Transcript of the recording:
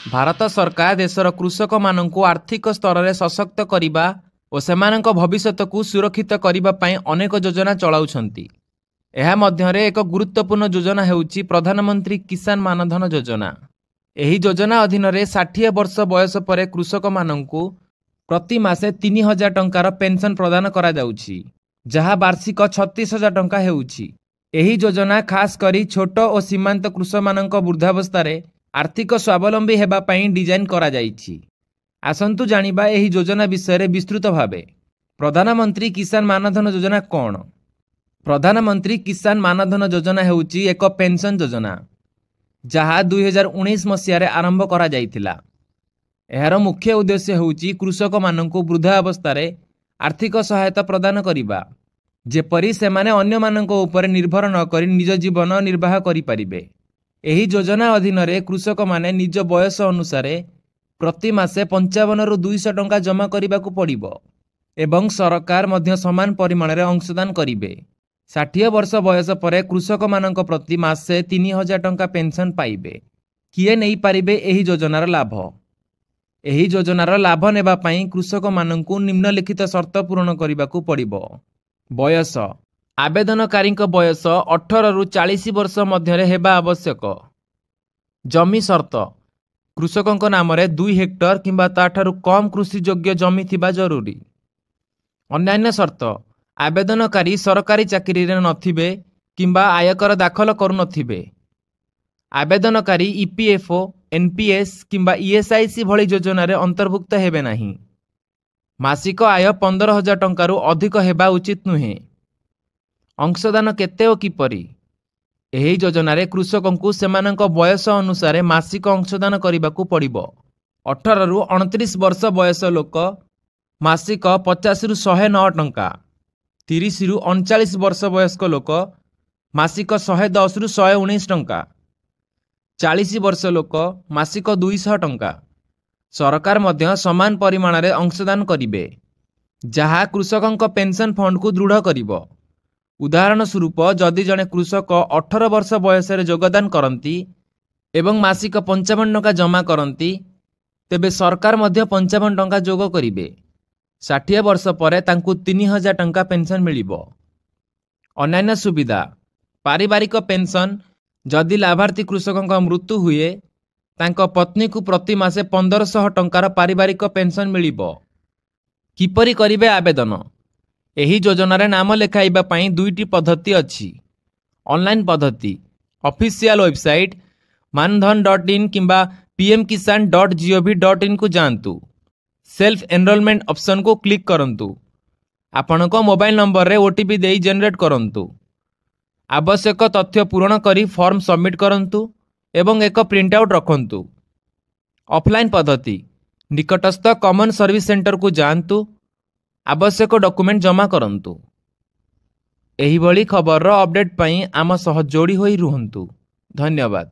भारत सरकार देशर कृषक माननकु आर्थिक स्तर में सशक्त करने और सेमानक भविष्यत को सुरक्षित करने अनेक योजना चलाउछंती। एहा मध्यरे एक गुरुत्वपूर्ण योजना हेउची प्रधानमंत्री किसान मानधन योजना। एही योजना अधीन 60 वर्ष बयस पर कृषक माननकु प्रति मासे 3000 टंकार पेंशन प्रदान करा जाउची, जहा वार्षिक 36,000 टंका हेउची। एही योजना खास करी छोट और सीमांत कृषक माननक वृद्धावस्था आर्थिक स्वावलंबी हेबा पई डिजाइन करा जाइछि। आसंतु जानिबा एही योजना विषय रे विस्तृत भावे। प्रधानमंत्री किसान मानधन योजना कौन? प्रधानमंत्री किसान मानधन योजना हेउची एक पेंशन योजना जहा 2019 मसीह रे आरंभ करा जाइथिला। एहार मुख्य उद्देश्य हेउची कृषक माननकु वृद्धावस्था रे आर्थिक सहायता प्रदान करिबा, जेपरि सेमाने अन्य माननक ऊपर निर्भर न करी निज जीवन निर्वाह करि परिबे। एही योजना अधीन रे कृषक माने निज बयस अनुसार प्रति मासे 55 रु 200 टंका जमा करिबाकु पड़िबो एवं सरकार मध्य समान परिमाण रे अंशदान करिबे। 60 वर्ष बयस पर कृषक मानक प्रति मासे 3000 टंका पेंशन पाइबे। किए नहीं पारिबे एही योजनार लाभ? एही योजनार लाभ नेबा पई कृषक माननकु निम्नलिखित शर्त पूर्ण करिबाकु पड़िबो। बयस: आवेदनकारी बयस 18 रु 40 वर्ष मध्य हेबा आवश्यक। जमी शर्त: कृषक नाम 2 हेक्टर किंबा ताठारु कम कृषि योग्य जमी थिबा जरूरी। अन्यान्य शर्त: आवेदनकारी सरकारी चाकरी रे नथिबे किंबा आयकर दाखल करू नथिबे। आवेदनकारी ईपीएफओ, एनपीएस किंबा ईएसआईसी भली योजना रे अंतर्भुक्त हेबे नाही। मासिक आय 15,000 टंकारु अधिक हेबा उचित नुहे। अंशदान केते ओ किपरि? एही योजना रे कृषकंकु सेमानक बयस अनुसार मासिक अंशदान करिबाकु पड़िबो। 18 रु 29 वर्ष बयस लोक मासिक 50 रु 109 टंका। 30 रु 39 वर्ष बयस्क लोक मासिक 110 रु 119 टंका। 40 वर्ष लोक मासिक 200 टंका। सरकार मध्य समान परिमाण रे अंशदान करिबे, जहा कृषकंक पेंशन फंड को दृढ़ करिबो। उदाहरण स्वरूप जदि जड़े कृषक 18 वर्ष बयस योगदान करती एवं मासिक 55 टंका जमा करती, तेबे सरकार मध्य 55 टंका जोग करिबे। 60 वर्ष पर तांकु 3000 टंका पेंशन मिलिबो। अन्यान्य सुविधा: पारिवारिक पेंशन: जदि लाभार्थी कृषकंक मृत्यु हुए तांक पत्नी को प्रति मासे 1500 टंकार पारिवारिक पेंशन मिलिबो। किपरि करिबे आवेदन? एही योजना रे नाम लेखाइबा पई 2टी पद्धति अछि। ऑनलाइन पद्धति: ऑफिशियल वेबसाइट मानधन.in किंबा pmkisan.gov.in को जानतु। सेल्फ एनरोलमेंट ऑप्शन को क्लिक करंतु। आपनको मोबाइल नंबर रे ओटीपी देई जनरेट करंतु। आवश्यक तथ्य पूर्ण करी फॉर्म सबमिट करंतु एवं एक प्रिंट आउट रखंतु। ऑफलाइन पद्धति: निकटस्थ कॉमन सर्विस सेंटर को जानतु। आवश्यक डॉक्यूमेंट जमा करंतु। एही भली खबर रो अपडेट पई आम सह जोड़ी होई रुहंतु। धन्यवाद।